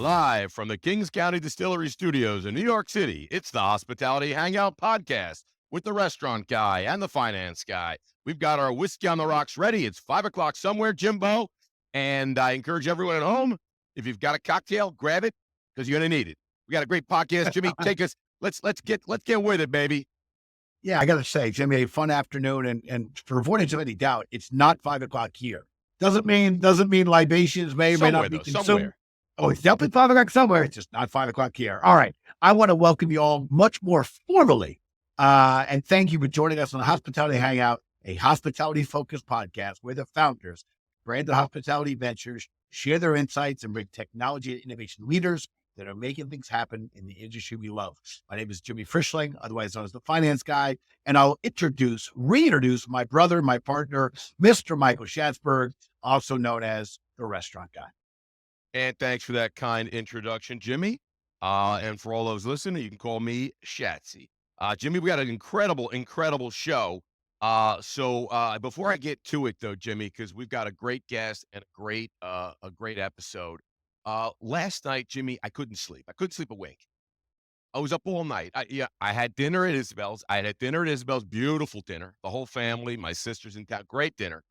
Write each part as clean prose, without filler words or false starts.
Live from the Kings County Distillery Studios in New York City, it's the Hospitality Hangout podcast with the restaurant guy and the finance guy. We've got our whiskey on the rocks ready. It's 5 o'clock somewhere, Jimbo. And I encourage everyone at home, if you've got a cocktail, grab it because you're going to need it. We got a great podcast. Jimmy, take us. Let's get with it, baby. Yeah, I got to say, Jimmy, a fun afternoon. And for avoidance of any doubt, it's not 5 o'clock here. Doesn't mean libations may not be consumed. Somewhere. Oh, it's definitely 5 o'clock somewhere. It's just not 5 o'clock here. All right. I want to welcome you all much more formally. And thank you for joining us on the Hospitality Hangout, a hospitality-focused podcast where the founders, Branded Hospitality Ventures, share their insights and bring technology and innovation leaders that are making things happen in the industry we love. My name is Jimmy Frischling, otherwise known as the finance guy, and I'll reintroduce my brother, my partner, Mr. Michael Schatzberg, also known as the restaurant guy. And thanks for that kind introduction, Jimmy. And for all those listening, you can call me Shatsy. Jimmy, we got an incredible show. So before I get to it, though, Jimmy, because we've got a great guest and a great episode. Last night, Jimmy, I couldn't sleep. I couldn't sleep a wink. I was up all night. I had dinner at Isabel's. Beautiful dinner. The whole family, my sister's in town. Great dinner.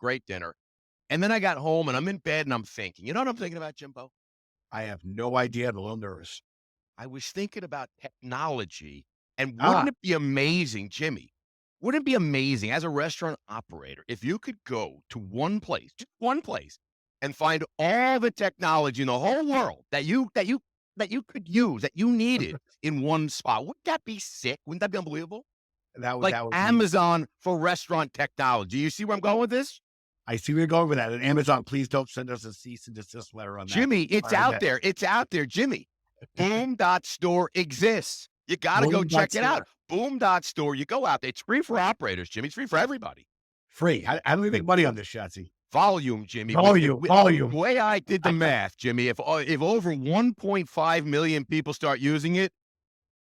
And then I got home and I'm in bed and I'm thinking, you know what I'm thinking about, Jimbo? I have no idea. I'm a little nervous. I was thinking about technology, and wouldn't it be amazing, Jimmy? Wouldn't it be amazing as a restaurant operator if you could go to one place, just one place, and find all the technology in the whole world that you could use, that you needed in one spot? Wouldn't that be sick? Wouldn't that be unbelievable? That would Amazon for restaurant technology. You see where I'm going with this? I see where you're going with that. And Amazon, please don't send us a cease and desist letter on that. Jimmy, it's out there. It's out there, Jimmy. Boom.store exists. You got to go check it out. Boom.store. You go out there. It's free for operators, Jimmy. It's free for everybody. Free. How do we make money on this, Shatsy? Volume, Jimmy. Volume. The way I did the math, Jimmy, if over 1.5 million people start using it,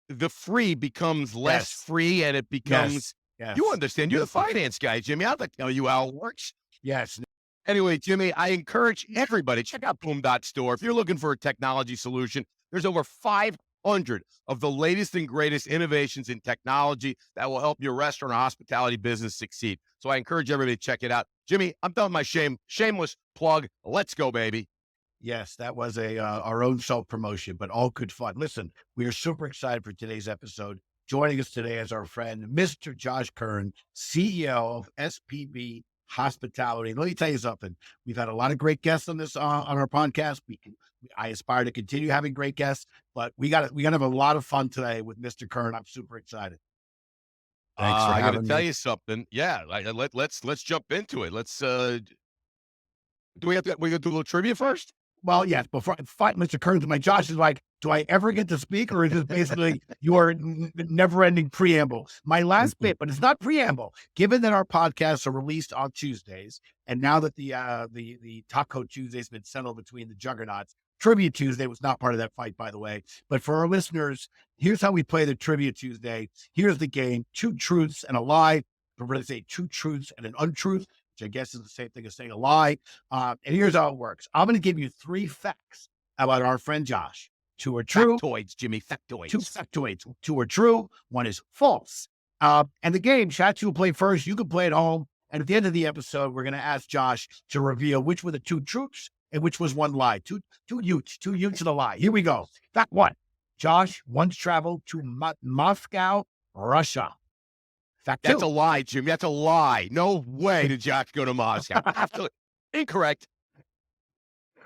the free becomes less free and it becomes, you understand. You're the finance guy, Jimmy. I'll tell you how it works. Yes. Anyway, Jimmy, I encourage everybody, check out Boom.store. If you're looking for a technology solution, there's over 500 of the latest and greatest innovations in technology that will help your restaurant or hospitality business succeed. So I encourage everybody to check it out. Jimmy, I'm done with my shameless plug. Let's go, baby. Yes, that was our own self-promotion, but all good fun. Listen, we are super excited for today's episode. Joining us today is our friend, Mr. Josh Kern, CEO of SPB Hospitality. Let me tell you something. We've had a lot of great guests on this on our podcast. I aspire to continue having great guests, but we got to have a lot of fun today with Mr. Kern. I'm super excited. Thanks for having me. I got to tell you something. Yeah, let's jump into it. Let's we gonna do a little trivia first? Well, yes. Before I fight Mr. Kern, my Josh is like, do I ever get to speak, or is this basically your never-ending preamble? My last bit, but it's not preamble. Given that our podcasts are released on Tuesdays, and now that the Taco Tuesday's been settled between the juggernauts, Trivia Tuesday was not part of that fight, by the way. But for our listeners, here's how we play the Trivia Tuesday. Here's the game: 2 truths and a lie. We're going to say 2 truths and an untruth, which I guess is the same thing as saying a lie. And here's how it works. I'm going to give you 3 facts about our friend Josh. 2 are true. Factoids, Jimmy, factoids. 2 factoids. 2 are true. 1 is false. And the game, Shatsy will play first. You can play at home. And at the end of the episode, we're going to ask Josh to reveal which were the 2 truths and which was 1 lie. Two utes and a lie. Here we go. Fact 1. Josh once traveled to Moscow, Russia. Fact 2. That's a lie, Jimmy. That's a lie. No way did Josh go to Moscow. Absolutely incorrect.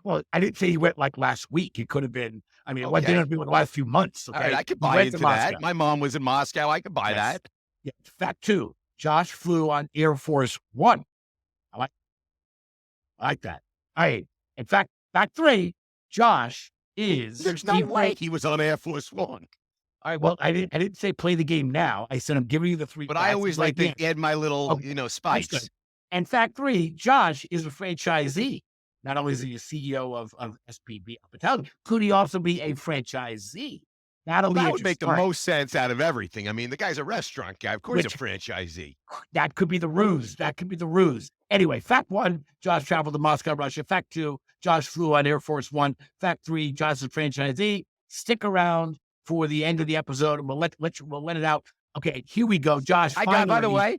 Well, I didn't say he went like last week. It could have been, it didn't have been the last few months. Okay? All right, I could buy into that. My mom was in Moscow. I could buy that. Yeah. Fact 2. Josh flew on Air Force One. I like that. All right. In fact, fact 3, Josh is... There's no way he was on Air Force One. All right, well, I didn't say play the game now. I said I'm giving you the 3 But I always like to add my little, spice. And fact 3, Josh is a franchisee. Not only is he a CEO of SPB Hospitality, could he also be a franchisee? That would make the most sense out of everything. I mean, the guy's a restaurant guy. Of course, he's a franchisee. That could be the ruse. Anyway, fact 1, Josh traveled to Moscow, Russia. Fact 2, Josh flew on Air Force One. Fact 3, Josh's franchisee. Stick around for the end of the episode, and we'll let it out. Okay, here we go, Josh. By the way,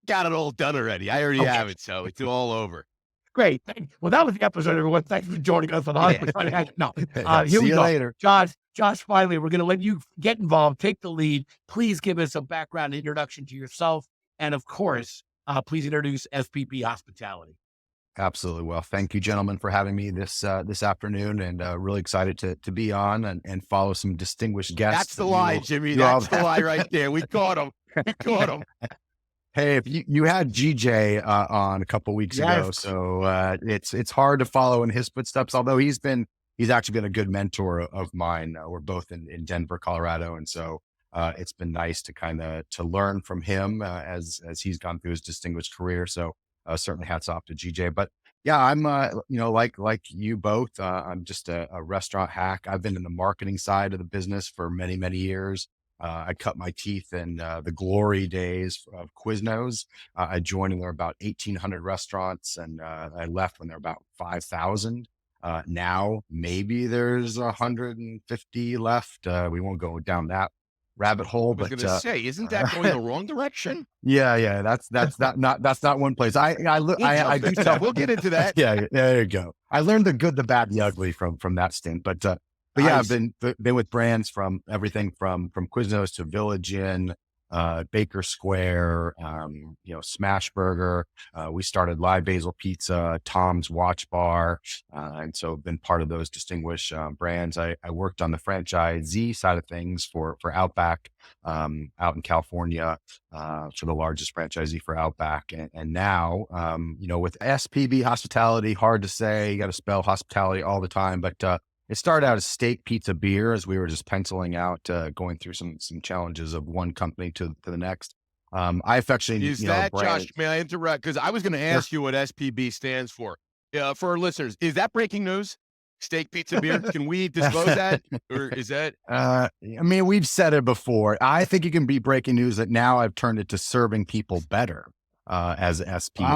got it all done already. I already have it, so it's all over. Great. Well, that was the episode, everyone. Thanks for joining us on the Hospitality Hangout. No, here we See you go. later. Josh, finally, we're going to let you get involved, take the lead. Please give us a background introduction to yourself. And of course, please introduce SPB Hospitality. Absolutely. Well, thank you, gentlemen, for having me this afternoon, and really excited to be on and follow some distinguished guests. That's the lie, Jimmy. That's the lie right there. We caught him. Hey, if you had GJ on a couple weeks ago, so it's hard to follow in his footsteps. Although he's actually been a good mentor of mine. We're both in Denver, Colorado, and so it's been nice to to learn from him as he's gone through his distinguished career. So certainly hats off to GJ. But yeah, I'm like you both. I'm just a restaurant hack. I've been in the marketing side of the business for many years. I cut my teeth in the glory days of Quiznos. I joined when there were about 1,800 restaurants, and I left when there were about 5,000. Now maybe there's 150 left. We won't go down that rabbit hole. I was going to say, isn't that going the wrong direction? Yeah. That's not one place. I do tell. We'll get into that. Yeah, there you go. I learned the good, the bad, the ugly from that stint. But yeah, I've been with brands from everything from Quiznos to Village Inn, Baker Square, Smash Burger. We started Live Basil Pizza, Tom's Watch Bar, and so been part of those distinguished brands. I worked on the franchisee side of things for Outback out in California, for the largest franchisee for Outback, and now with SPB Hospitality. Hard to say, you got to spell hospitality all the time, but it started out as steak, pizza, beer, as we were just penciling out, going through some challenges of one company to the next. I affectionately is that Josh? May I interrupt? Because I was going to ask you what SPB stands for. For our listeners, is that breaking news? Steak, pizza, beer? Can we disclose that, or is that? I mean, we've said it before. I think it can be breaking news that now I've turned it to serving people better. As SPB.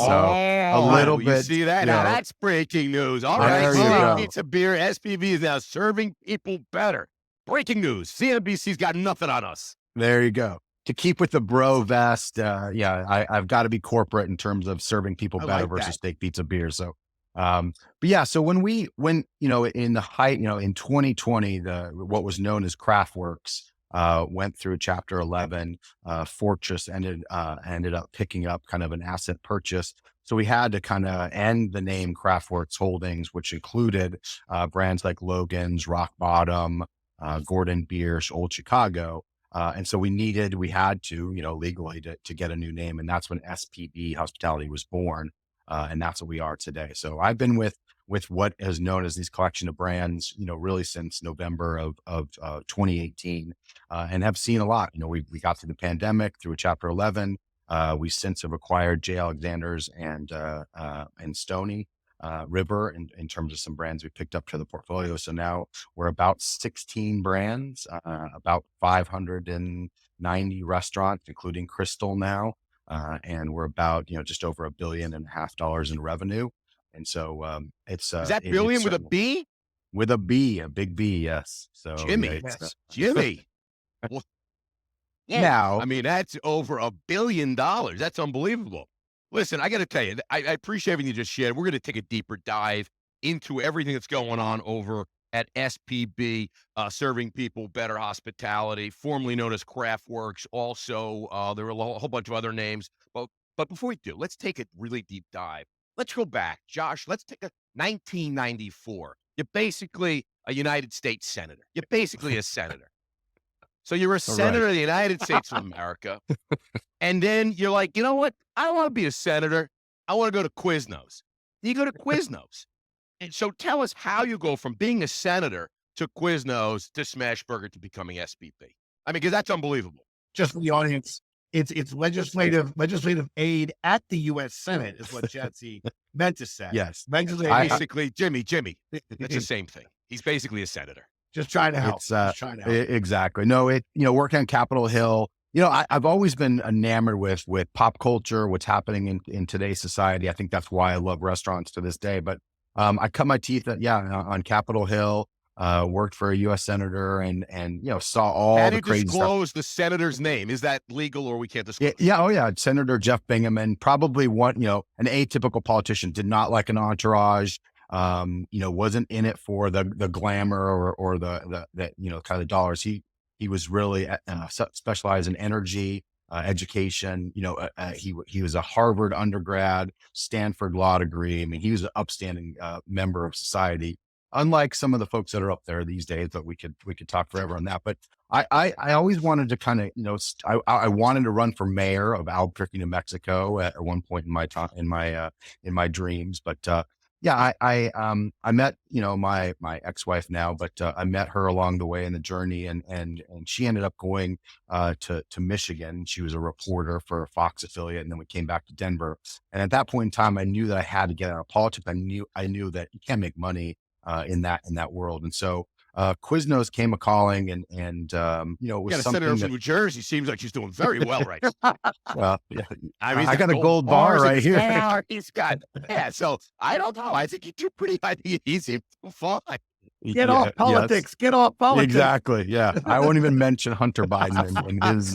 So a little bit. You see that? Now that's breaking news. All right. Pizza beer. SPB is now serving people better. Breaking news. CNBC's got nothing on us. There you go. To keep with the bro vest. I've got to be corporate in terms of serving people better versus steak, pizza, beer. So, but yeah, so when in the height, in 2020, what was known as CraftWorks, went through Chapter 11. Fortress ended up picking up kind of an asset purchase. So we had to kind of end the name CraftWorks Holdings, which included brands like Logan's, Rock Bottom, Gordon Biersch, Old Chicago. And so we had to, legally to get a new name. And that's when SPB Hospitality was born. And that's what we are today. So I've been with what is known as these collection of brands, really since November of 2018, and have seen a lot. We got through the pandemic, through Chapter 11. We since have acquired J. Alexander's and Stoney River in terms of some brands we picked up to the portfolio. So now we're about 16 brands, about 590 restaurants, including Krystal now. And we're about, just over $1.5 billion in revenue. And so it's is that billion with a B? With a B, a big B, yes. So Jimmy, Jimmy. Well, now, I mean, that's over $1 billion. That's unbelievable. Listen, I got to tell you, I appreciate everything you just shared. We're going to take a deeper dive into everything that's going on over at SPB, serving people better hospitality, formerly known as CraftWorks. Also, there were a whole bunch of other names. But before we do, let's take a really deep dive. Let's go back. Josh, let's take a 1994. You're basically a United States senator. You're basically a senator. So you're a senator of the United States of America. And then you're like, you know what? I don't want to be a senator. I want to go to Quiznos. You go to Quiznos. And so tell us how you go from being a senator to Quiznos to Smash Burger to becoming SPB. I mean, because that's unbelievable. Just for the audience, it's legislative aide at the U.S. Senate is what Jesse meant to say. Yes. Basically, Jimmy, it's the same thing. He's basically a senator. Just trying to help. Exactly. No, working on Capitol Hill. I've always been enamored with pop culture, what's happening in today's society. I think that's why I love restaurants to this day. But I cut my teeth on Capitol Hill, worked for a U.S. senator and, saw all Can the you crazy stuff. disclose the senator's name? Is that legal or we can't Yeah, disclose? yeah, oh yeah, Senator Jeff Bingham, and probably an atypical politician, did not like an entourage, wasn't in it for the glamour or the kind of dollars. He was really specialized in energy, education. He was a Harvard undergrad, Stanford law degree. I mean, he was an upstanding member of society, unlike some of the folks that are up there these days. But we could talk forever on that. But I always wanted to kind of, I wanted to run for mayor of Albuquerque, New Mexico at one point in my time, in my dreams. But I met, my ex-wife now, but I met her along the way in the journey, and she ended up going to Michigan. She was a reporter for a Fox affiliate, and then we came back to Denver. And at that point in time, I knew that I had to get out of politics. I knew that you can't make money in that world, and so Quiznos came a calling, and it was got a something senator that, from New Jersey. Seems like she's doing very well right now. well, yeah, I mean, I got a gold bar bars in right his here. hair. He's got, yeah. So I don't know. I think you do pretty. I think he's fine. Get off politics. Get off politics. Exactly. Yeah. I won't even mention Hunter Biden and his,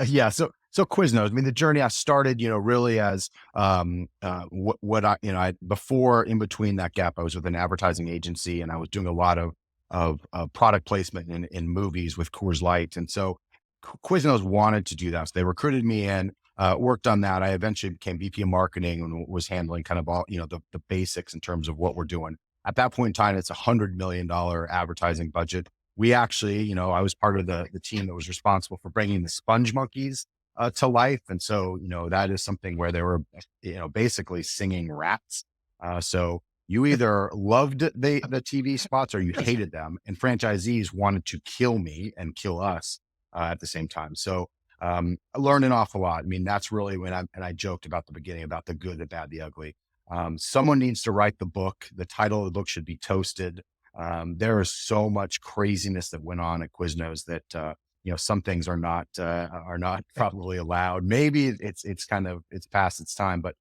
yeah. So Quiznos, I mean, the journey I started, really as, what I, before, in between that gap, I was with an advertising agency, and I was doing a lot of product placement in movies with Coors Light. And so Quiznos wanted to do that. So they recruited me in, worked on that. I eventually became VP of marketing and was handling kind of all, the basics in terms of what we're doing. At that point in time, it's $100 million advertising budget. We actually, I was part of the team that was responsible for bringing the Sponge Monkeys to life. And so, that is something where they were, basically singing rats. So you either loved the TV spots or you hated them, and franchisees wanted to kill me and kill us at the same time. So I learned an awful lot. I mean, that's really when I joked about the beginning about the good, the bad, the ugly. Someone needs to write the book. The title of the book should be Toasted. There is so much craziness that went on at Quiznos that, some things are not probably allowed. Maybe it's past its time, but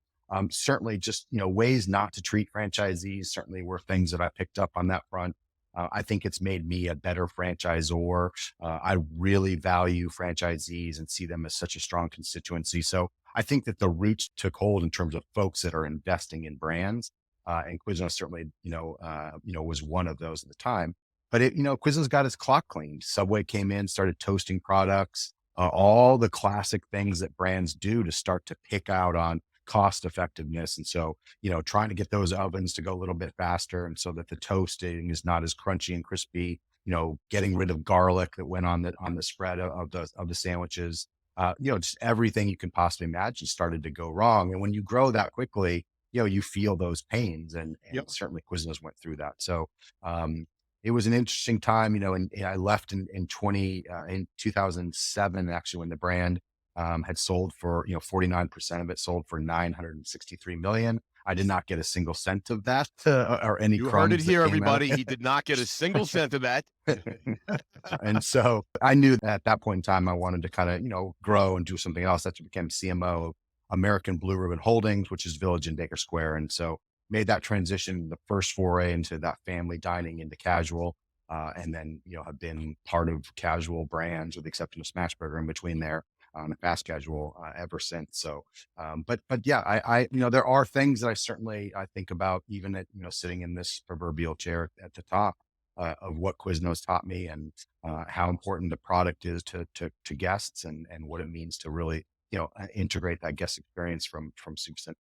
certainly just, ways not to treat franchisees certainly were things that I picked up on that front. I think it's made me a better franchisor. I really value franchisees and see them as such a strong constituency. So I think that the roots took hold in terms of folks that are investing in brands. And Quiznos certainly, was one of those at the time. But Quiznos got its clock cleaned. Subway came in, started toasting products, all the classic things that brands do to start to pick out on cost effectiveness. And so, trying to get those ovens to go a little bit faster, and so that the toasting is not as crunchy and crispy, getting rid of garlic that went on the spread of the sandwiches, just everything you can possibly imagine started to go wrong. And when you grow that quickly, you feel those pains, and certainly Quiznos went through that. So, it was an interesting time, and I left in 2007, actually, when the brand had sold for, 49% of it sold for 963 million. I did not get a single cent of that or any You crumbs. heard it here, everybody. He did not get a single cent of that. And so I knew that at that point in time, I wanted to kind of, grow and do something else. That's what became CMO of American Blue Ribbon Holdings, which is Village in Baker Square. And so made that transition, the first foray into that family dining into casual. And then, have been part of casual brands with the exception of Smashburger in between there on fast casual ever since. So, but yeah, I there are things that I think about, even at, sitting in this proverbial chair at the top of what Quiznos taught me, and how important the product is to guests, and what it means to really, integrate that guest experience from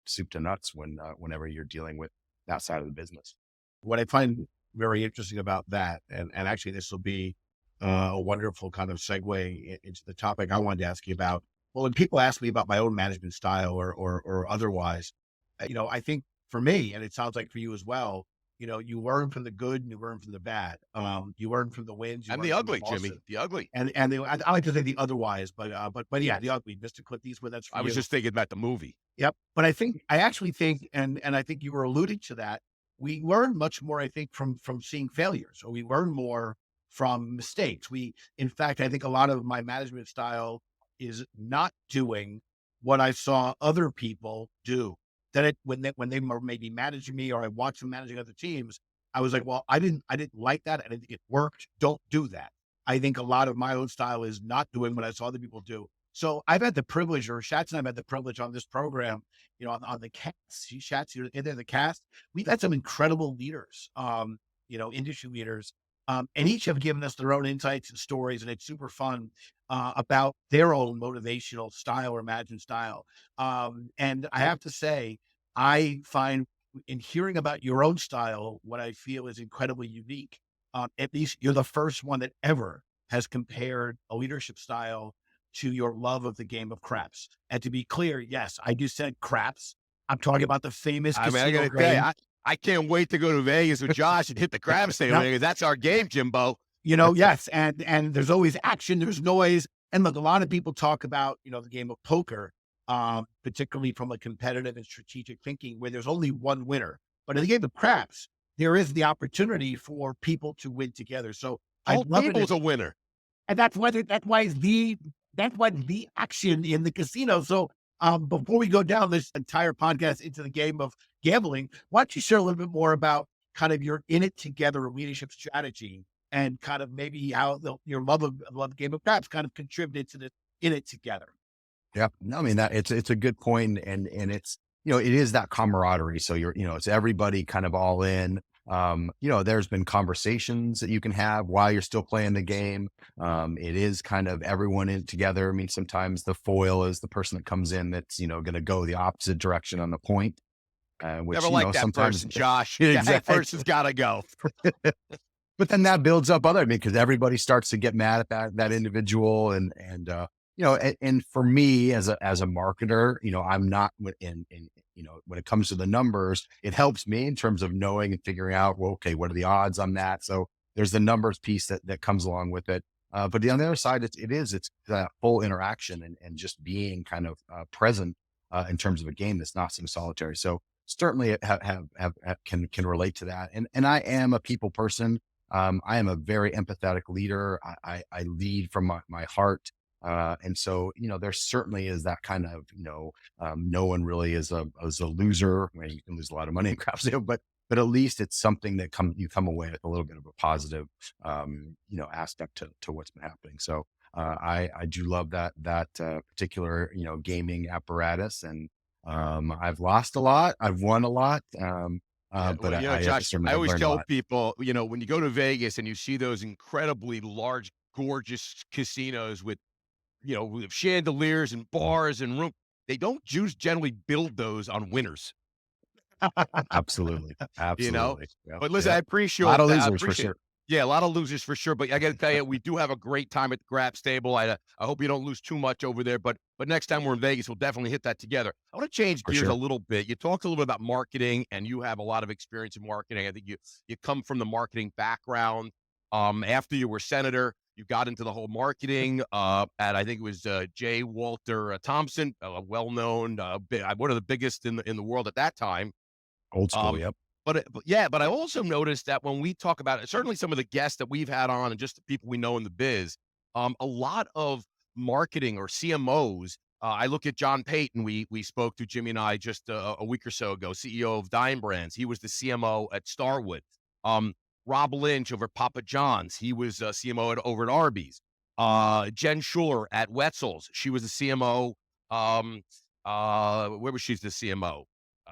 soup to nuts whenever you're dealing with that side of the business. What I find very interesting about that, and actually this will be a wonderful kind of segue into the topic I wanted to ask you about. Well, when people ask me about my own management style or otherwise, I think for me, and it sounds like for you as well, you learn from the good and you learn from the bad. You learn from the wins and the ugly, Jimmy, the ugly. And I like to say the otherwise, but yeah, the ugly. Mr. Clint Eastwood, that's for I was just thinking about the movie. Yep. But I actually think, and I think you were alluding to that, we learn much more, I think, from seeing failures, or we learn more from mistakes. In fact, I think a lot of my management style is not doing what I saw other people do. Then when they were maybe managing me or I watched them managing other teams, I was like, well, I didn't like that. I didn't think it worked. Don't do that. I think a lot of my own style is not doing what I saw other people do. So I've had the privilege, or Shatz and I've had the privilege on this program, on the cast. Shatz, you're in there, the cast. We've had some incredible leaders, industry leaders, and each have given us their own insights and stories, and it's super fun about their own motivational style or imagined style. And I have to say, I find in hearing about your own style, what I feel is incredibly unique. At least you're the first one that ever has compared a leadership style to your love of the game of craps. And to be clear, yes, I do said craps. I'm talking about the famous I mean, I casino gotta tell you, game. I can't wait to go to Vegas with Josh and hit the crab stable Now, because that's our game, Jimbo. yes, and there's always action, there's noise, and look, a lot of people talk about the game of poker, particularly from a competitive and strategic thinking, where there's only one winner. But in the game of craps, there is the opportunity for people to win together. So The I whole love it, table's a winner. and that's why the action in the casino. So before we go down this entire podcast into the game of gambling, why don't you share a little bit more about kind of your in it together leadership strategy and kind of maybe how your love of game of craps kind of contributed to the in it together. Yeah, no, I mean that it's a good point, and it's it is that camaraderie. So it's everybody kind of all in. There's been conversations that you can have while you're still playing the game. It is kind of everyone in together. I mean, sometimes the foil is the person that comes in that's going to go the opposite direction on the point. Which Never like that sometimes person, Josh. exactly. That person's got to go. But then that builds up because everybody starts to get mad at that individual, and and for me as a marketer, I'm not in when it comes to the numbers, it helps me in terms of knowing and figuring out, well, okay, what are the odds on that? So there's the numbers piece that comes along with it. But on the other side, it's that full interaction and just being kind of present in terms of a game that's not some solitary. So certainly can relate to that. And I am a people person. I am a very empathetic leader. I lead from my heart. And so, there certainly is that kind of, no one really is a loser. I mean, you can lose a lot of money in craft sale, but at least it's something that you come away with a little bit of a positive, aspect to what's been happening. So, I do love that particular, gaming apparatus, and, I've lost a lot. I've won a lot. But Josh, I always tell people, when you go to Vegas and you see those incredibly large, gorgeous casinos with chandeliers and bars and room, they don't just generally build those on winners. Absolutely. Absolutely. Yep. But listen, I appreciate a lot of that. losers for sure. Yeah, a lot of losers for sure. But I got to tell you, we do have a great time at the Grab Stable. I hope you don't lose too much over there. But next time we're in Vegas, we'll definitely hit that together. I want to change gears a little bit. You talked a little bit about marketing, and you have a lot of experience in marketing. I think you come from the marketing background. After you were senator, you got into the whole marketing at, I think it was J. Walter Thompson, a well-known, one of the biggest in the world at that time. Old school, yep. But I also noticed that when we talk about it, certainly some of the guests that we've had on and just the people we know in the biz, a lot of marketing or CMOs. I look at John Payton. We spoke to Jimmy and I just a week or so ago, CEO of Dime Brands. He was the CMO at Starwood. Rob Lynch over Papa John's. He was CMO over at Arby's. Jen Schuler at Wetzel's. She was the CMO. Where was she the CMO?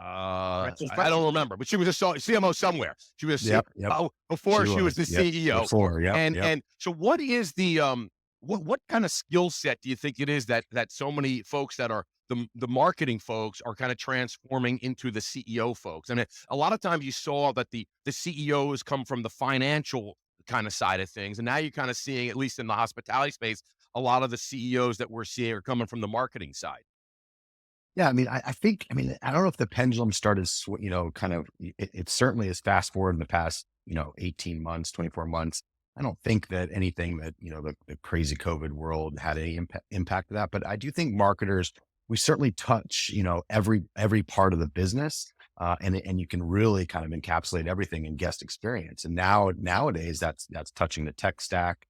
I don't remember, but she was a CMO somewhere. She was a CMO before she was the CEO. Before, and so what is the what kind of skill set do you think it is that so many folks that are the marketing folks are kind of transforming into the CEO folks? I mean, a lot of times you saw that the CEOs come from the financial kind of side of things, and now you're kind of seeing, at least in the hospitality space, a lot of the CEOs that we're seeing are coming from the marketing side. Yeah, I mean, I think, I don't know if the pendulum started, kind of, it certainly is fast forward in the past, 18 months, 24 months. I don't think that anything that, the crazy COVID world had any impact of that, but I do think marketers, we certainly touch, every part of the business, and you can really kind of encapsulate everything in guest experience. And nowadays that's touching the tech stack.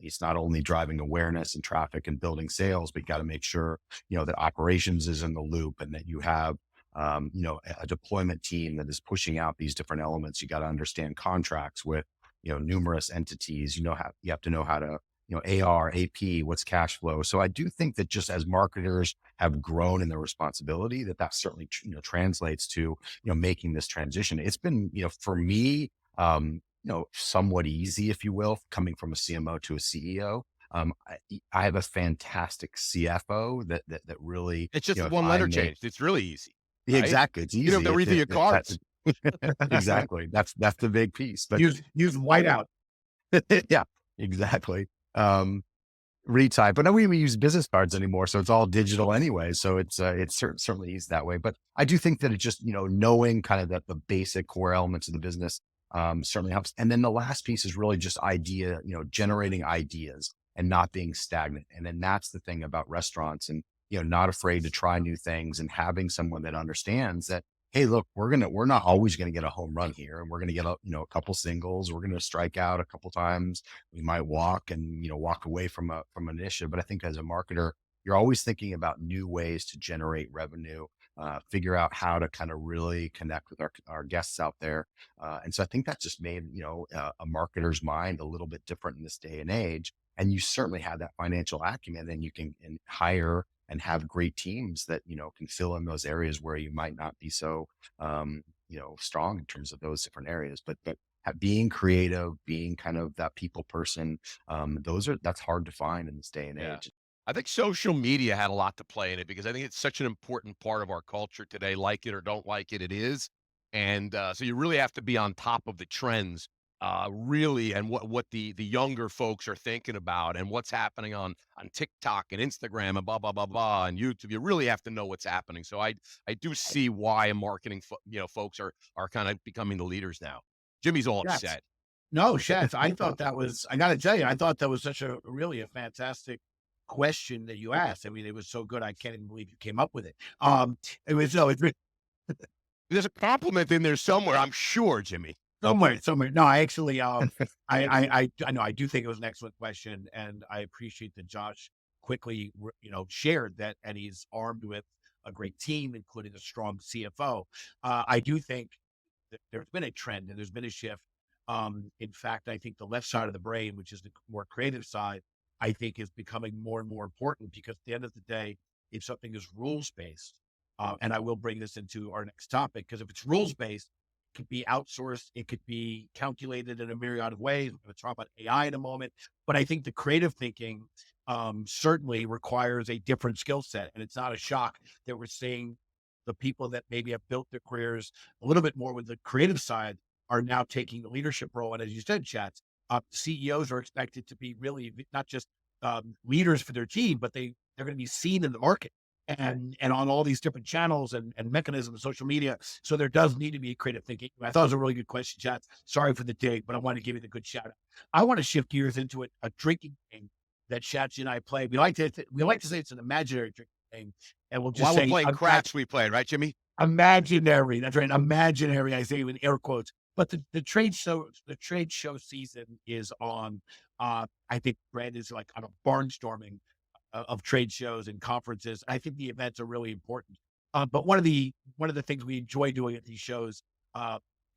It's not only driving awareness and traffic and building sales, but you got to make sure, that operations is in the loop, and that you have, a deployment team that is pushing out these different elements. You got to understand contracts with, numerous entities. You have to know how to, AR, AP, what's cash flow. So I do think that just as marketers have grown in their responsibility, that certainly, translates to, making this transition. It's been, for me, somewhat easy, if you will, coming from a CMO to a CEO. I have a fantastic CFO that really, It's just if one I letter make change. It's really easy, yeah, right? exactly. It's You don't easy. have to refill your cards. Exactly. That's the big piece. But use whiteout. yeah, exactly. Retype, but no, we use business cards anymore, so it's all digital anyway. So it's certainly easy that way. But I do think that it just knowing kind of that the basic core elements of the business certainly helps. And then the last piece is really just generating ideas and not being stagnant. And then that's the thing about restaurants, and not afraid to try new things, and having someone that understands that, hey, look, we're not always going to get a home run here, and we're going to get a couple singles. We're going to strike out a couple times. We might walk and, walk away from an initiative. But I think as a marketer, you're always thinking about new ways to generate revenue, figure out how to kind of really connect with our guests out there. And so I think that just made, a marketer's mind a little bit different in this day and age. And you certainly have that financial acumen, and you can hire and have great teams that, can fill in those areas where you might not be so, strong in terms of those different areas. But being creative, being kind of that people person, that's hard to find in this day and Yeah. age. I think social media had a lot to play in it, because I think it's such an important part of our culture today. Like it or don't like it, it is. And so you really have to be on top of the trends, really, and what the younger folks are thinking about, and what's happening on TikTok and Instagram and blah blah blah blah and YouTube. You really have to know what's happening. So I do see why marketing folks are kind of becoming the leaders now. Jimmy's all Yes. upset. No, Shaz, I thought that was, I got to tell you, I thought that was really a fantastic question that you asked. I mean, it was so good. I can't even believe you came up with it. It was, no, it's There's a compliment in there somewhere, I'm sure, Jimmy. somewhere. No, I actually, I know, I do think it was an excellent question. And I appreciate that Josh quickly, shared that, and he's armed with a great team, including a strong CFO. I do think that there's been a trend and there's been a shift. In fact, I think the left side of the brain, which is the more creative side, I think is becoming more and more important, because at the end of the day, if something is rules based, and I will bring this into our next topic, because if it's rules based, it could be outsourced, it could be calculated in a myriad of ways. We're going to talk about AI in a moment, but I think the creative thinking certainly requires a different skill set, and it's not a shock that we're seeing the people that maybe have built their careers a little bit more with the creative side are now taking the leadership role. And as you said, Chats, CEOs are expected to be really not just leaders for their team, but they're going to be seen in the market and on all these different channels and mechanisms, social media. So there does need to be creative thinking. I thought it was a really good question, Chats. Sorry for the dig, but I want to give you the good shout out. I want to shift gears into a drinking game that Chats and I play. We like to say it's an imaginary drinking game, and we'll just While say we're playing craps, we played, right, Jimmy? imaginary. That's right. Imaginary. I say in air quotes. But the trade show season is on. I think Brand is like on a barnstorming of trade shows and conferences. I think the events are really important. But one of the things we enjoy doing at these shows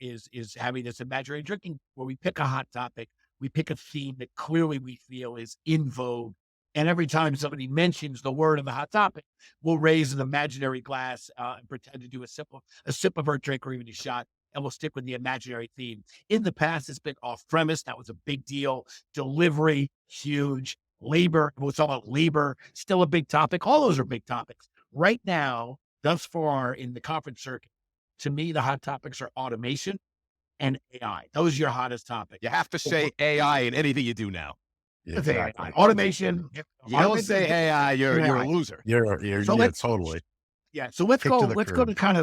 is having this imaginary drinking, where we pick a hot topic, we pick a theme that clearly we feel is in vogue, and every time somebody mentions the word of the hot topic, we'll raise an imaginary glass and pretend to do a sip of our drink, or even a shot, and we'll stick with the imaginary theme. In the past, it's been off premise. That was a big deal. Delivery, huge. Labor, we'll talk about labor, still a big topic. All those are big topics. Right now, thus far in the conference circuit, to me, the hot topics are automation and AI. Those are your hottest topics. You have to say AI in anything you do now. Exactly. Automation. You don't say AI, you're a loser. You're totally. Yeah. So let's Kick go. to the Let's go curb. to kind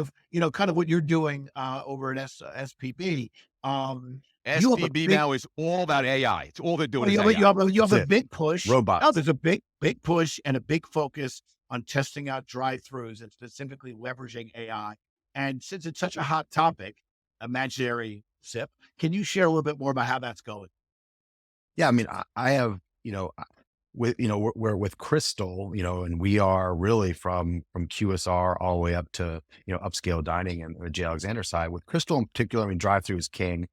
of what you're doing over at SPB. You have a SPB big, now is all about AI. It's all they're doing is you AI. have That's a it. big push. Robots. Now there's a big push and a big focus on testing out drive-thrus and specifically leveraging AI. And since it's such a hot topic, imaginary sip, can you share a little bit more about how that's going? Yeah, I mean, I have, with, we're with Krystal, and we are really from QSR all the way up to, upscale dining and the J. Alexander side. With Krystal in particular, I mean, drive-thru is king.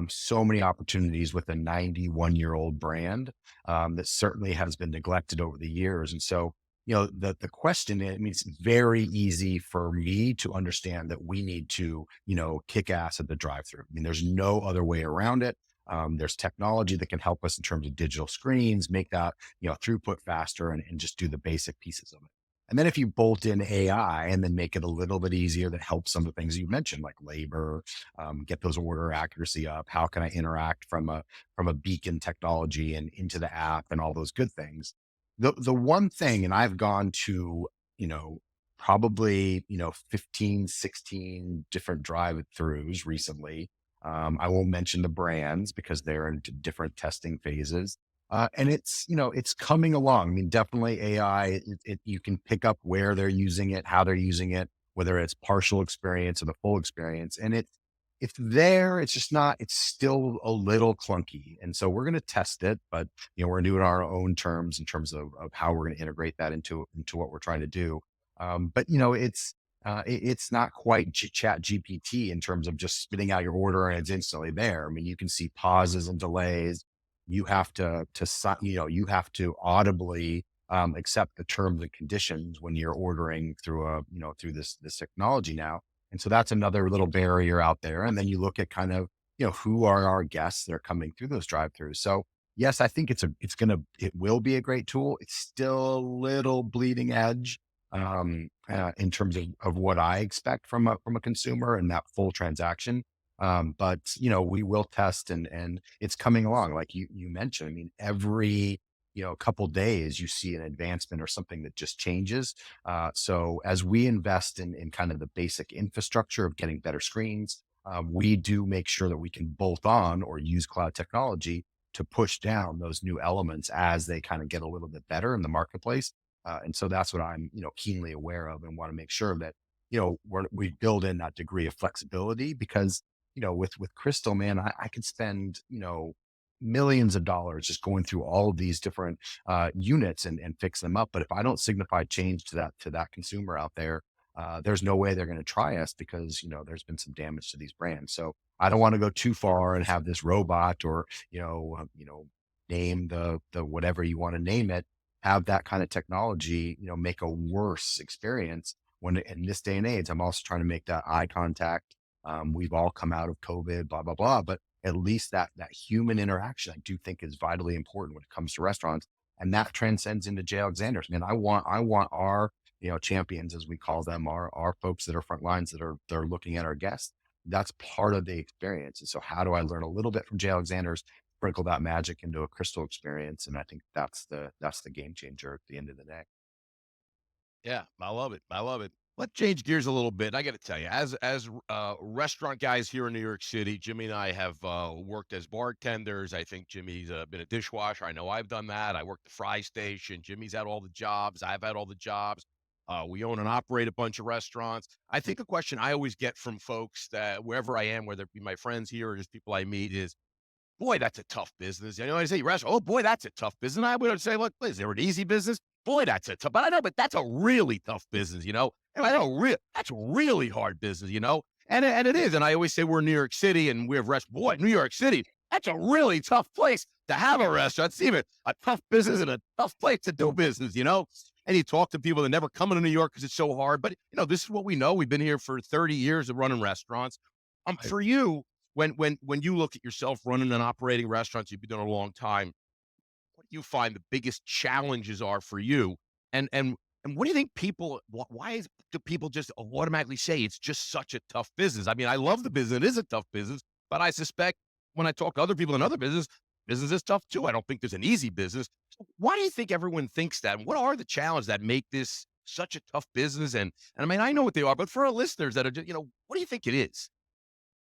So many opportunities with a 91-year-old brand that certainly has been neglected over the years. And so, the question is, I mean, it's very easy for me to understand that we need to, kick ass at the drive-thru. I mean, there's no other way around it. There's technology that can help us in terms of digital screens, make that, throughput faster and just do the basic pieces of it. And then if you bolt in AI and then make it a little bit easier, that helps some of the things you mentioned, like labor, get those order accuracy up. How can I interact from a beacon technology and into the app and all those good things? The one thing, and I've gone to, probably, 15, 16 different drive-throughs recently. I won't mention the brands because they're in different testing phases. And it's coming along. I mean, definitely AI, you can pick up where they're using it, how they're using it, whether it's partial experience or the full experience. And it's there, it's just not, it's still a little clunky. And so we're going to test it, but we're going to do it on our own terms in terms of how we're going to integrate that into what we're trying to do. But it's not quite chat GPT in terms of just spitting out your order and it's instantly there. I mean, you can see pauses and delays. You have you have to audibly accept the terms and conditions when you're ordering through this technology now. And so that's another little barrier out there. And then you look at kind of, who are our guests that are coming through those drive-throughs. So yes, I think it will be a great tool. It's still a little bleeding edge in terms of what I expect from a consumer and that full transaction. But we will test and it's coming along. Like you mentioned, I mean, every, couple days you see an advancement or something that just changes. So as we invest in kind of the basic infrastructure of getting better screens, we do make sure that we can bolt on or use cloud technology to push down those new elements as they kind of get a little bit better in the marketplace. And so that's what I'm, keenly aware of and want to make sure that, we build in that degree of flexibility because, with Krystal, man, I could spend, millions of dollars just going through all of these different units and fix them up. But if I don't signify change to that consumer out there, there's no way they're going to try us because, there's been some damage to these brands. So I don't want to go too far and have this robot or, name the whatever you want to name it, have that kind of technology, make a worse experience when in this day and age. I'm also trying to make that eye contact. We've all come out of COVID, blah, blah, blah, but at least that human interaction, I do think is vitally important when it comes to restaurants. And that transcends into J. Alexander's. Man, I want our, champions, as we call them, our folks that are front lines they're looking at our guests. That's part of the experience. And so how do I learn a little bit from J. Alexander's, sprinkle that magic into a Krystal experience? And I think that's the game changer at the end of the day. Yeah, I love it. I love it. Let's change gears a little bit. I got to tell you, as restaurant guys here in New York City, Jimmy and I have worked as bartenders. I think Jimmy's been a dishwasher. I know I've done that. I worked the fry station. Jimmy's had all the jobs. I've had all the jobs. We own and operate a bunch of restaurants. I think a question I always get from folks that wherever I am, whether it be my friends here or just people I meet, is, boy, that's a tough business. I say restaurant. Oh boy, that's a tough business. And I would say, look, is there an easy business? Boy, that's a tough. But I know, but that's a really tough business. And I know that's a really hard business. And it is. And I always say we're in New York City and we have Boy, New York City, that's a really tough place to have a restaurant. It's even a tough business and a tough place to do business. And you talk to people that never come into New York because it's so hard. But this is what we know. We've been here for 30 years of running restaurants. For you. When you look at yourself running and operating restaurants, you've been doing it a long time. What do you find the biggest challenges are for you? And what do you think do people just automatically say it's just such a tough business? I mean, I love the business. It is a tough business, but I suspect when I talk to other people in other business is tough too. I don't think there's an easy business. So why do you think everyone thinks that? And what are the challenges that make this such a tough business? And I mean, I know what they are, but for our listeners that are just, what do you think it is?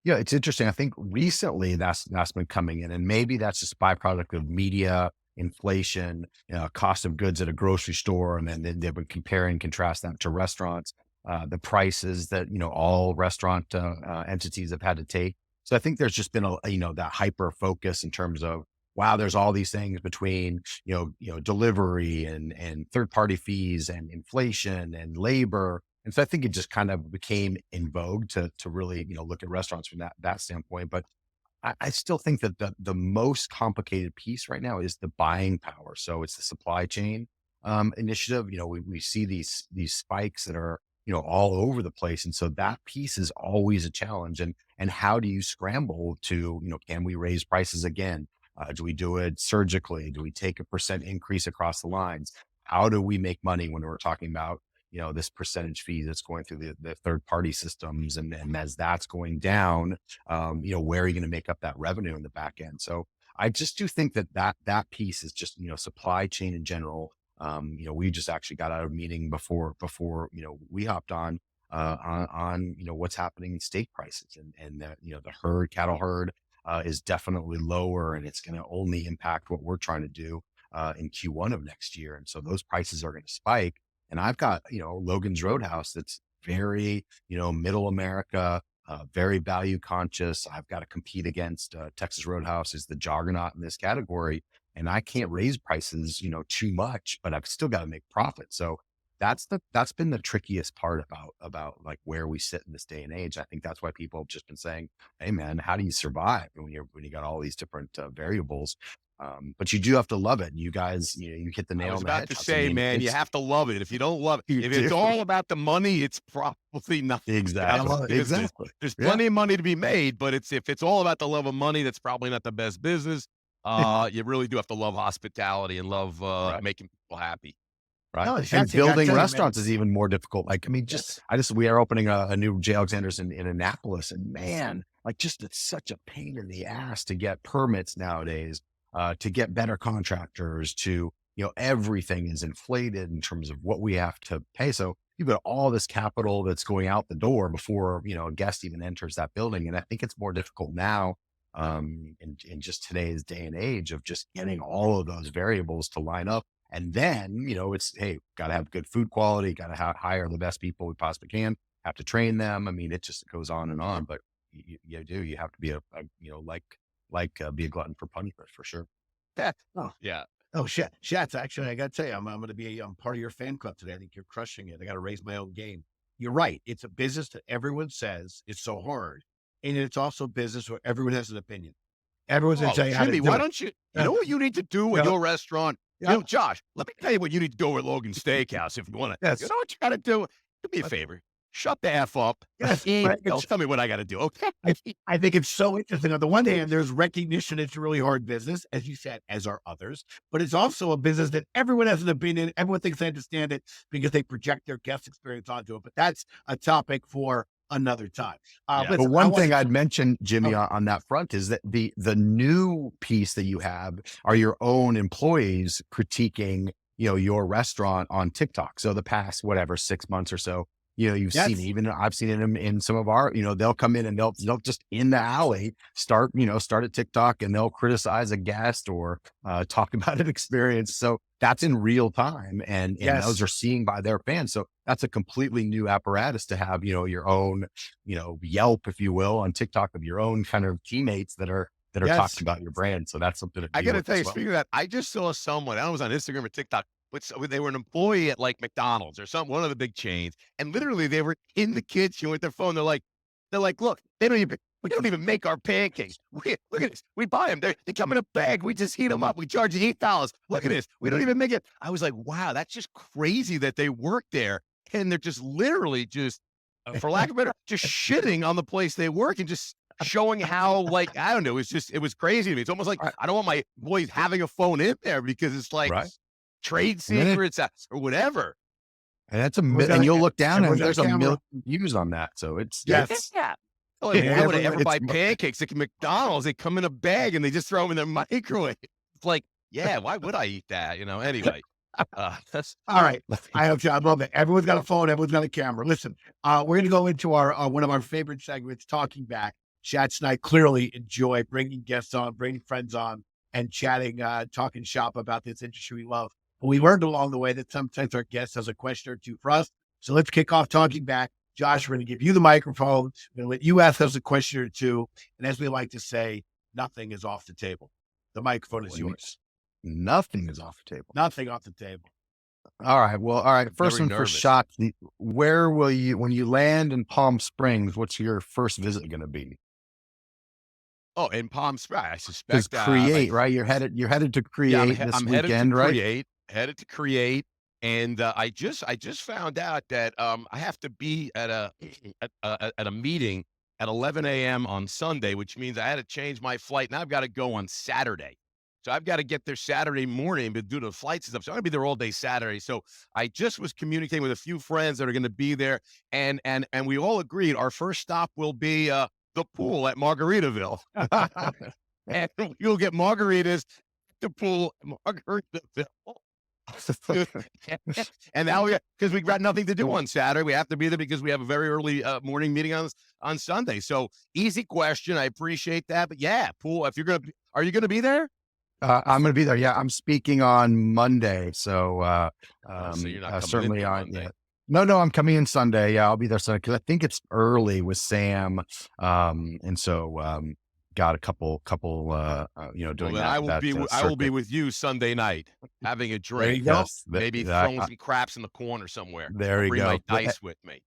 Yeah, it's interesting. I think recently that's been coming in, and maybe that's just a byproduct of media, inflation, cost of goods at a grocery store, and then they've been comparing, contrast that to restaurants, the prices that all restaurant entities have had to take. So I think there's just been that hyper focus in terms of wow, there's all these things between, delivery and third-party fees and inflation and labor. And so I think it just kind of became in vogue to really, look at restaurants from that standpoint. But I still think that the most complicated piece right now is the buying power. So it's the supply chain initiative. We see these spikes that are, all over the place. And so that piece is always a challenge. And how do you scramble to, can we raise prices again? Do we do it surgically? Do we take a percent increase across the lines? How do we make money when we're talking about, this percentage fee that's going through the third party systems? And as that's going down, where are you going to make up that revenue in the back end? So I just do think that piece is just, supply chain in general. We just actually got out of a meeting before, we hopped on, what's happening in steak prices and the cattle herd is definitely lower, and it's going to only impact what we're trying to do in Q1 of next year. And so those prices are going to spike. And I've got, Logan's Roadhouse that's very, middle America, very value conscious. I've got to compete against Texas Roadhouse is the juggernaut in this category. And I can't raise prices, too much, but I've still got to make profit. So that's been the trickiest part about like where we sit in this day and age. I think that's why people have just been saying, "Hey man, how do you survive when you got all these different variables?" But you do have to love it. And you guys, you hit the nail on the head. I was about to say, man, you have to love it. If you don't love it, if it's all about the money, it's probably nothing. Exactly. Exactly. There's plenty of money to be made, but if it's all about the love of money, that's probably not the best business. You really do have to love hospitality and love making people happy. Right. No, And building restaurants you, is even more difficult. Like, I mean, we are opening a new J. Alexander's in Annapolis, and man, like it's such a pain in the ass to get permits nowadays, to get better contractors everything is inflated in terms of what we have to pay. So you've got all this capital that's going out the door before, a guest even enters that building. And I think it's more difficult now, in just today's day and age of just getting all of those variables to line up. And then, it's, hey, got to have good food quality, got to hire the best people we possibly can, have to train them. I mean, it just goes on and on, but you have to be be a glutton for punishment for sure. Yeah. Oh, Shatz, actually, I got to tell you, I'm going to be part of your fan club today. I think you're crushing it. I got to raise my own game. You're right. It's a business that everyone says it's so hard. And it's also a business where everyone has an opinion. Everyone's going to tell you how to do why it. don't you know what you need to do with your restaurant? Josh, let me tell you what you need to do with Logan's Steakhouse if you want to. Yes. You know what you got to do? Do me a favor. Shut the F up. Yes, Don't tell me what I got to do. Okay. I think it's so interesting. On the one hand, there's recognition it's a really hard business, as you said, as are others, but it's also a business that everyone has an opinion. Everyone thinks they understand it because they project their guest experience onto it. But that's a topic for another time. But one thing I'd mention, Jimmy, on that front is that the new piece that you have are your own employees critiquing, your restaurant on TikTok. So the past, 6 months or so, you've seen, even I've seen it in some of our, they'll come in and they'll just in the alley start a TikTok and they'll criticize a guest or talk about an experience. So that's in real time and those are seen by their fans. So that's a completely new apparatus to have, your own, Yelp, if you will, on TikTok of your own kind of teammates that are talking about your brand. So that's something I got to tell you, speaking of that, I just saw someone, I was on Instagram or TikTok, but they were an employee at like McDonald's or one of the big chains. And literally they were in the kitchen with their phone. They're like, look, we don't even make our pancakes. Look at this. We buy them. They come in a bag. We just heat them up. We charge you $8. Look at this. We don't even make it. I was like, wow, that's just crazy that they work there. And they're just literally for lack of better, just shitting on the place they work and just showing how, I don't know. It was crazy to me. It's almost like I don't want my employees having a phone in there because it's like trade secrets or whatever. And that's and you'll look down and there's a million views on that. So it's Oh, why would I ever buy pancakes at McDonald's? They come in a bag and they just throw them in their microwave. It's like, why would I eat that? Anyway. That's all right. I love it. Everyone's got a phone. Everyone's got a camera. Listen, we're going to go into our one of our favorite segments, Talking Back. Shatz and I clearly enjoy bringing guests on, bringing friends on, and chatting, talking shop about this industry we love. But we learned along the way that sometimes our guest has a question or two for us. So let's kick off Talking Back. Josh, we're going to give you the microphone. We're going to let you ask us a question or two. And as we like to say, nothing is off the table. The microphone is yours. Nothing is off the table. Nothing off the table. All right. Well, all right. First Very one for nervous. shot. Where will you, when you land in Palm Springs, what's your first visit going to be? Oh, in Palm Springs, I Because suspect Create, right? You're headed to Create this I'm weekend, right? Headed to Create, and I just found out that I have to be at a meeting at 11 a.m. on Sunday, which means I had to change my flight. Now I've got to go on Saturday, so I've got to get there Saturday morning, but due to the flights and stuff, so I'm gonna be there all day Saturday. So I just was communicating with a few friends that are going to be there, and we all agreed our first stop will be the pool at Margaritaville. And you'll get margaritas at the pool at Margaritaville. And now because we've got nothing to do on Saturday, we have to be there because we have a very early morning meeting on Sunday. So easy question. I appreciate that. But yeah, pool, if you're going to, are you going to be there? I'm going to be there. Yeah. I'm speaking on Monday. So, So you're not coming certainly in on, Monday. yeah. No, I'm coming in Sunday. Yeah, I'll be there Sunday because I think it's early with Sam. And so, got a couple, doing Well, then that. I will be with you Sunday night, having a drink. Yes, Maybe throwing some craps in the corner somewhere. There you bring go. my dice with me.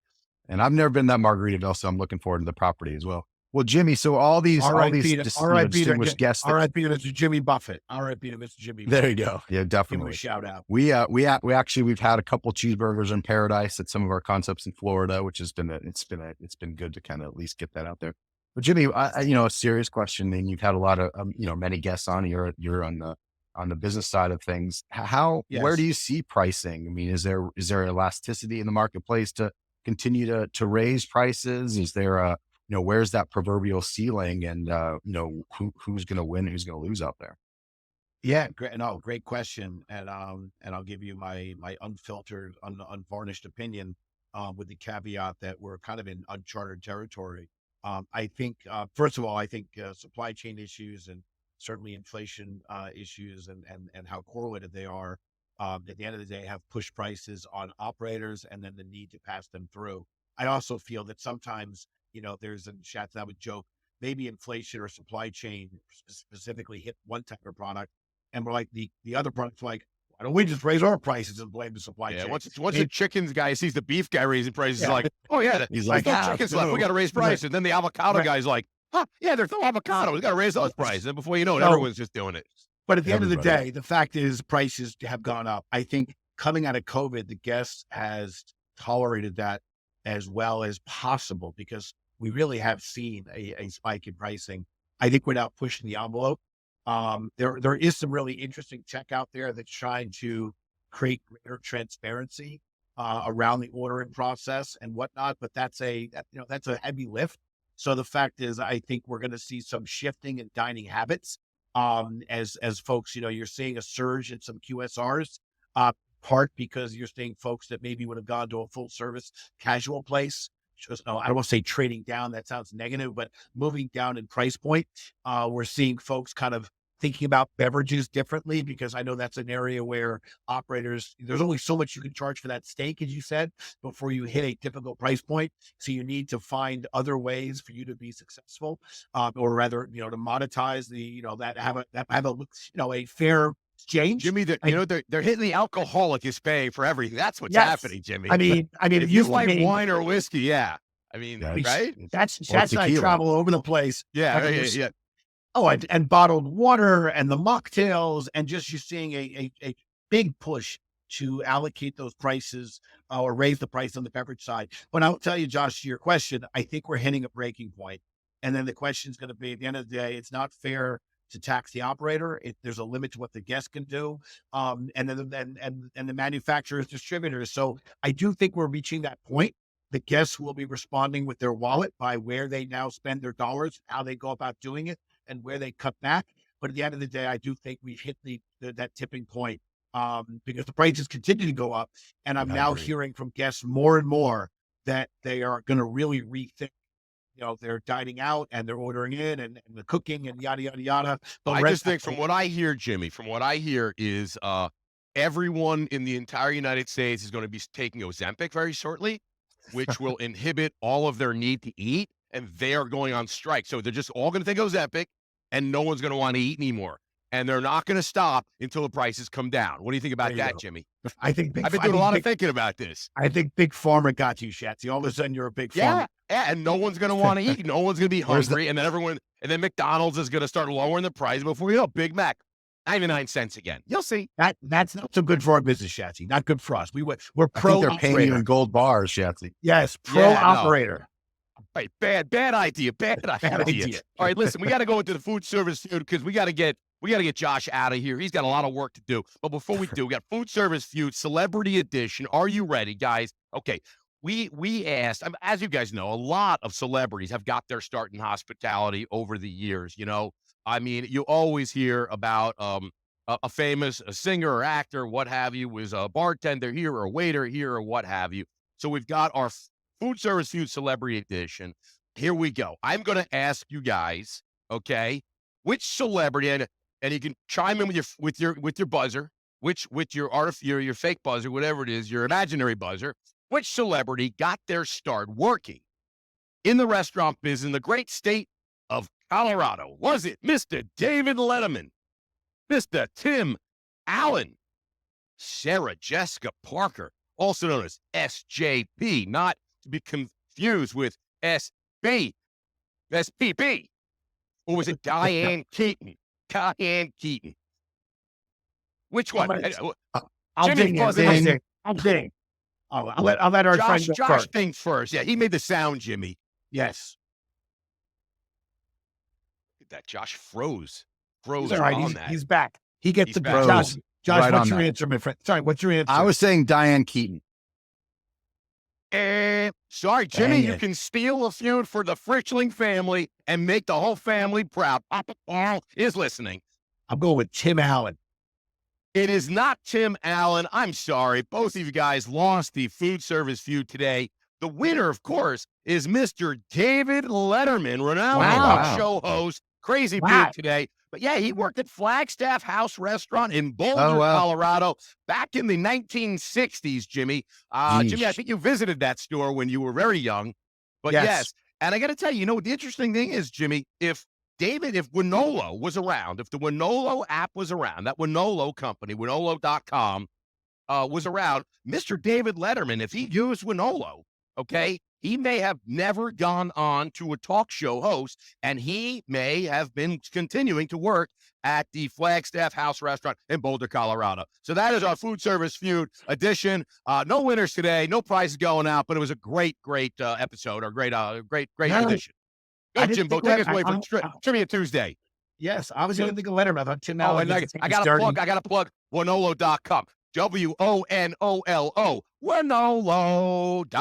And I've never been that Margaritaville, so I'm looking forward to the property as well. Well, Jimmy, so all these distinguished guests. R.I.P. to Mr. Jimmy Buffett. R.I.P. to Mr. Jimmy. There you go. Yeah, Give him definitely. a shout out. We've had a couple cheeseburgers in Paradise at some of our concepts in Florida, which has been it's been good to kind of at least get that out there. But Jimmy, a serious question, and you've had a lot of many guests on. You're on the business side of things. Where do you see pricing? I mean, is there elasticity in the marketplace to continue to raise prices? Is there where's that proverbial ceiling, and who's going to win, who's going to lose out there? Yeah, great question, and I'll give you my unfiltered, unvarnished opinion, with the caveat that we're kind of in uncharted territory. I think, first of all, supply chain issues and certainly inflation issues and how correlated they are, at the end of the day, have pushed prices on operators and then the need to pass them through. I also feel that sometimes, there's a chat that I would joke, maybe inflation or supply chain specifically hit one type of product, and we're like the other product's like, why don't we just raise our prices and blame the supply chain? Once the chickens guy sees the beef guy raising prices, he's like, oh yeah, he's like, like, chickens left, we got to raise prices. And then the avocado guy's like, yeah, there's no avocado, we got to raise those prices. And before you know it, everyone's just doing it. But at the end of the day, the fact is prices have gone up. I think coming out of COVID, the guest has tolerated that as well as possible because we really have seen a spike in pricing. I think we're now pushing the envelope. There is some really interesting tech out there that's trying to create greater transparency around the ordering process and whatnot, but that's a heavy lift. So the fact is, I think we're going to see some shifting in dining habits as folks, you're seeing a surge in some QSRs, part because you're seeing folks that maybe would have gone to a full service casual place. I don't want to say trading down, that sounds negative, but moving down in price point. We're seeing folks kind of thinking about beverages differently because I know that's an area where operators, there's only so much you can charge for that steak, as you said, before you hit a typical price point. So you need to find other ways for you to be successful, or rather, to monetize have a fair exchange. Jimmy, they're hitting the alcoholic is paying for everything. That's what's happening, Jimmy. I mean, if you like wine or whiskey, yeah. I mean, right? That's I travel over the place. Yeah. Oh, and bottled water and the mocktails, and just you're seeing a big push to allocate those prices or raise the price on the beverage side. But I'll tell you, Josh, to your question, I think we're hitting a breaking point. And then the question is going to be, at the end of the day, it's not fair to tax the operator. There's a limit to what the guest can do, and the manufacturers, distributors. So I do think we're reaching that point. The guests will be responding with their wallet by where they now spend their dollars, how they go about doing it, and where they cut back. But at the end of the day, I do think we've hit that tipping point, because the prices continue to go up, and I'm now hearing from guests more and more that they are going to really rethink. They're dining out and they're ordering in and the cooking and yada, yada, yada. But I just think from what I hear, Jimmy, is everyone in the entire United States is going to be taking Ozempic very shortly, which will inhibit all of their need to eat. And they are going on strike. So they're just all going to take Ozempic and no one's going to want to eat anymore. and they're not going to stop until the prices come down. What do you think about that, Jimmy? I think I've been doing a lot of thinking about this. I think Big Pharma got you, Shatsy. All of a sudden, you're a big pharma. Yeah, and no one's going to want to eat. No one's going to be hungry, and then McDonald's is going to start lowering the price before you know, Big Mac, 99 cents again. You'll see. That's not so good for our business, Shatsy. Not good for us. We're pro. They're paying you in gold bars, Shatsy. Yes, pro operator. No. Right, bad idea. Bad idea. All right, listen, we got to go into the food service feud because we got to get Josh out of here. He's got a lot of work to do. But before we do, we got food service feud, celebrity edition. Are you ready, guys? Okay. We asked, as you guys know, a lot of celebrities have got their start in hospitality over the years. You know, I mean, you always hear about a famous singer or actor, what have you, was a bartender here or a waiter here or what have you. So we've got our food service feud celebrity edition. Here we go. I'm going to ask you guys, okay, which celebrity, and you can chime in with your buzzer, with your fake buzzer, whatever it is, your imaginary buzzer. Which celebrity got their start working in the restaurant business in the great state of Colorado? Was it Mr. David Letterman, Mr. Tim Allen, Sarah Jessica Parker, also known as SJP, not to be confused with SPB, or was it Diane Keaton? Diane Keaton. Which one? I'll ding. I'll let our friend go Josh first. think first. Yeah, he made the sound, Jimmy. Yes. Look at that. Josh froze. He's all right. He's back. He gets the back. Josh, Right what's your answer, my friend? Sorry, what's your answer? I was saying Diane Keaton. Sorry, Jimmy, you can steal a feud for the Frischling family and make the whole family proud. Papa Paul is listening. I'm going with Tim Allen. It is not Tim Allen. I'm sorry. Both of you guys lost the food service feud today. The winner, of course, is Mr. David Letterman, renowned talk show host. Crazy feud today. But yeah, he worked at Flagstaff House Restaurant in Boulder, Colorado, back in the 1960s, Jimmy. Jimmy, I think you visited that store when you were very young. But yes. And I got to tell you, the interesting thing is, Jimmy, if Winolo was around, if the Winolo app was around, that Winolo company, Winolo.com, was around, Mr. David Letterman, if he used Winolo, okay, he may have never gone on to a talk show host, and he may have been continuing to work at the Flagstaff House Restaurant in Boulder, Colorado. So that is our food service feud edition. No winners today, no prizes going out, but it was a great episode, or great edition. Good, Jimbo. Take us away from Trivia Tuesday. Yes, I was going to think of Letterman. I thought Tim Allen. I got to plug Winolo.com. WONOLO. Winolo.com.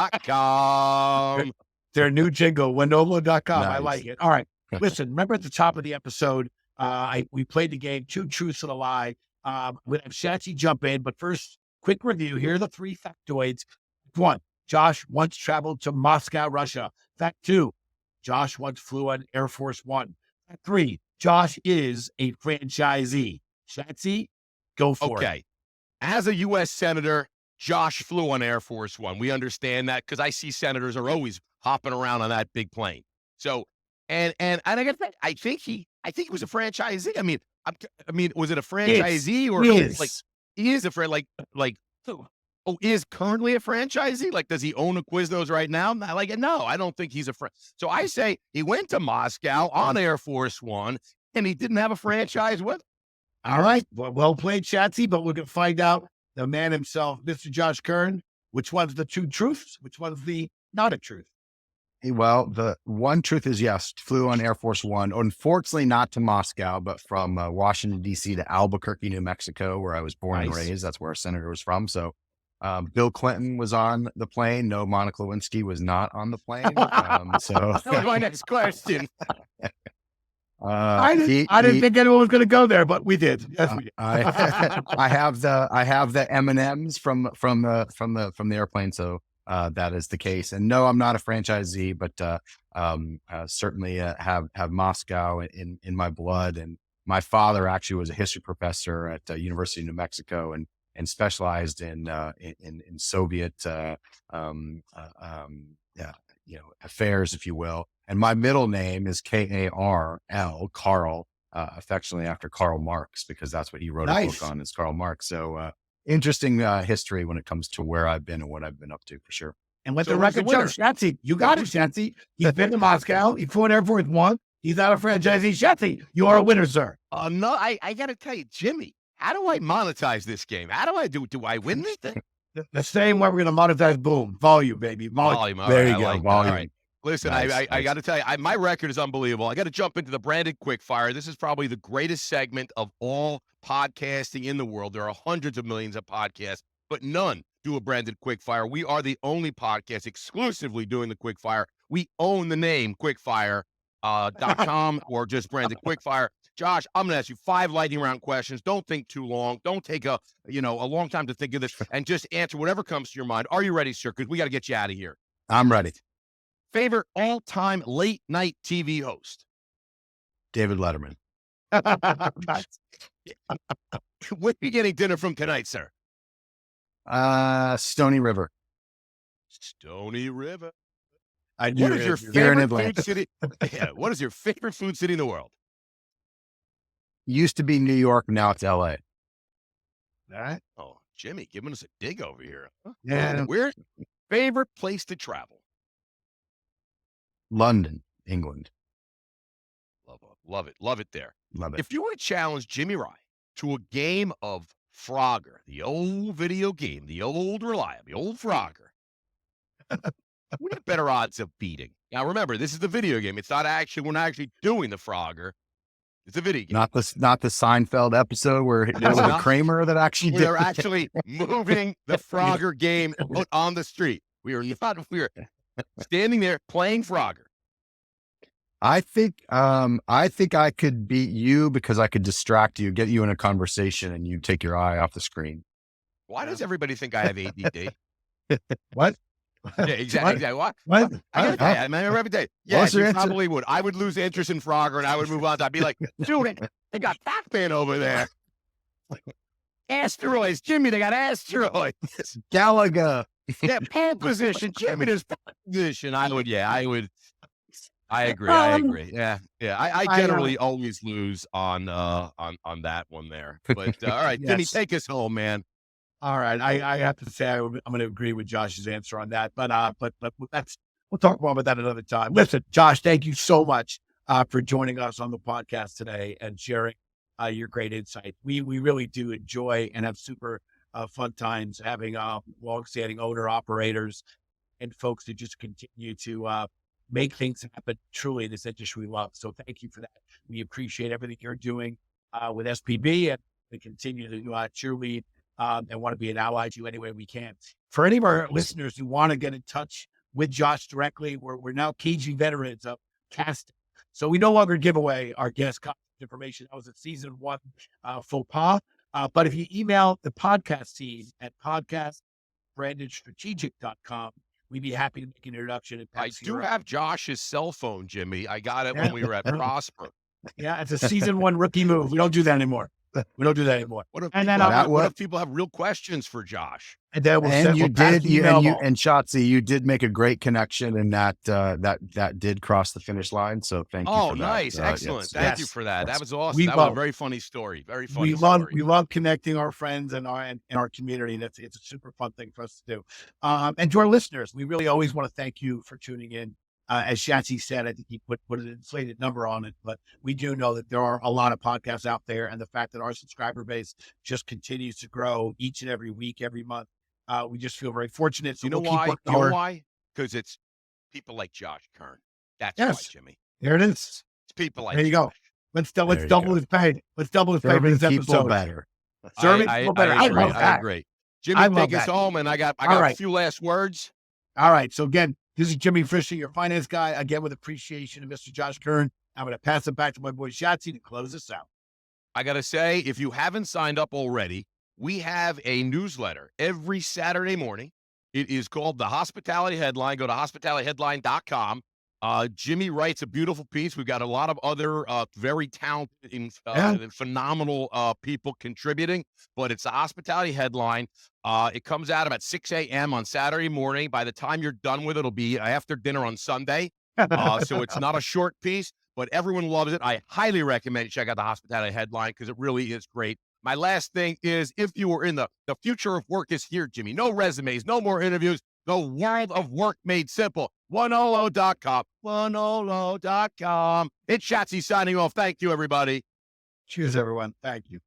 Their new jingle, Winolo.com. Nice. I like it. All right. Listen, remember at the top of the episode, we played the game, 2 Truths and a Lie. We'll have Shatsy jump in, but first, quick review. Here are the 3 factoids. 1, Josh once traveled to Moscow, Russia. Fact 2, Josh once flew on Air Force One. Fact 3, Josh is a franchisee. Shatsy, go for it. Okay. As a U.S. Senator, Josh flew on Air Force One. We understand that because I see senators are always hopping around on that big plane. So, and I got to think, I think he was a franchisee. I mean, was it a franchisee or like he is a friend? Is currently a franchisee? Like, does he own a Quiznos right now? No, I don't think he's a friend. So I say he went to Moscow on Air Force One, and he didn't have a franchise with him. All right. Well played, Shatsy, but we're going to find out the man himself, Mr. Josh Kern, which one's the 2 truths, which one's the not a truth. Well, the one truth is yes, flew on Air Force One. Unfortunately, not to Moscow, but from Washington, D.C. to Albuquerque, New Mexico, where I was born and raised. That's where our senator was from. So Bill Clinton was on the plane. No, Monica Lewinsky was not on the plane. So that was my next question. I didn't think anyone was going to go there, but we did. Yes, we did. I have the M&Ms from the airplane. So that is the case. And no, I'm not a franchisee, but certainly have Moscow in my blood. And my father actually was a history professor at University of New Mexico and specialized in Soviet affairs, if you will. And my middle name is Karl, Carl, affectionately after Karl Marx, because that's what he wrote a Nice. book on, is Karl Marx. So interesting history when it comes to where I've been and what I've been up to, for sure. And let So the who's the record show, winner? Shatsy, you got it, Shatsy. He's been to Moscow. He fought Air Force One. He's out of franchisee. Shatsy, you are a winner, sir. No, I got to tell you, Jimmy, how do I monetize this game? How do I do? Do I win this thing? The same way we're going to monetize, boom, volume, baby. Volume. All There right, you I go, like that. volume. All right. Listen, Nice, I nice. got to tell you, my record is unbelievable. I got to jump into the branded quickfire. This is probably the greatest segment of all podcasting in the world. There are hundreds of millions of podcasts, but none do a branded quickfire. We are the only podcast exclusively doing the quickfire. We own the name quickfire.com or just branded quickfire. Josh, I'm going to ask you 5 lightning round questions. Don't think too long. Don't take a long time to think of this, and just answer whatever comes to your mind. Are you ready, sir? Because we got to get you out of here. I'm ready. Favorite all-time late night TV host? David Letterman. Where are you getting dinner from tonight, sir? Stoney River. Stony River. I What is your Here in favorite Atlanta. food city? Yeah, what is your favorite food city in the world? Used to be New York, now it's LA. All right. Oh, Jimmy, giving us a dig over here. Huh? Yeah. Where's favorite place to travel? London, England. Love it there. Love it. If you were to challenge Jimmy Rye to a game of Frogger, the old video game, the old reliable, the old Frogger, we have better odds of beating. Now, remember, this is the video game. It's not actually, we're not actually doing the Frogger. It's a video game. Not the Seinfeld episode where it was not. Kramer that actually did. We're actually moving the Frogger game out on the street. We are standing there playing Frogger. I think I could beat you because I could distract you, get you in a conversation, and you take your eye off the screen. Why does everybody think I have ADD? What? Yeah, exactly. What? What? I remember every day. Yeah, What's your you answer? probably would. I would lose interest in Frogger, and I would move on. I'd be like, dude, they got Pac-Man over there. Asteroids, Jimmy, they got asteroids. Galaga. Yeah, pole position, Jimmy, there's pole position. I agree. Yeah. I generally always lose on that one there. But all right, Yes. Jimmy, take us home, man. All right. I have to say I'm going to agree with Josh's answer on that. But we'll talk more about that another time. Listen, Josh, thank you so much for joining us on the podcast today and sharing your great insight. We really do enjoy and have super fun times having long-standing owner operators and folks that just continue to make things happen truly in this industry we love. So thank you for that. We appreciate everything you're doing with SPB, and we continue to cheerlead and want to be an ally to you any way we can. For any of our listeners who want to get in touch with Josh directly, we're now PG veterans of casting. So we no longer give away our guest contact information. That was a season 1 faux pas. But if you email the podcast team at podcast@brandedstrategic.com, we'd be happy to make an introduction. And I do have Josh's cell phone, Jimmy. I got it when we were at Prosper. Yeah, it's a season 1 rookie move. We don't do that anymore. What if people have real questions for Josh? And then we'll And you did, and Schatzy, you did make a great connection, and that did cross the finish line. So thank you. Oh, for nice, that. excellent. Thank you for that. Yes. That was awesome. We That was a love- very funny story. Very funny. we love connecting our friends and our community. It's a super fun thing for us to do. And to our listeners, we really always want to thank you for tuning in. As Shatsy said, I think he put an inflated number on it, but we do know that there are a lot of podcasts out there, and the fact that our subscriber base just continues to grow each and every week, every month, we just feel very fortunate. So You know we'll keep why? working You know hard. why? Because it's people like Josh Kern. That's Yes. why, Jimmy. There it is. It's people like There you go. Josh. Let's There you double go. his pay. Let's double his pay for Serving this people episode. better. Serving I people better. I agree. love that. I agree. Jimmy, I love take us that. home, and I got All right. a few last words. All right. So again, this is Jimmy Frischling, your finance guy. Again, with appreciation of Mr. Josh Kern. I'm going to pass it back to my boy Shatsy to close us out. I got to say, if you haven't signed up already, we have a newsletter every Saturday morning. It is called the Hospitality Headline. Go to hospitalityheadline.com. Jimmy writes a beautiful piece. We've got a lot of other very talented and phenomenal people contributing, but it's the Hospitality Headline. It comes out about 6 a.m. on Saturday morning. By the time you're done with it, it'll be after dinner on Sunday. So it's not a short piece, but everyone loves it. I highly recommend you check out the Hospitality Headline because it really is great. My last thing is, if you were in the future of work is here, Jimmy. No resumes, no more interviews. The world of work made simple. 1olo.com. 1olo.com. It's Shatsy signing off. Thank you, everybody. Cheers, everyone. Thank you.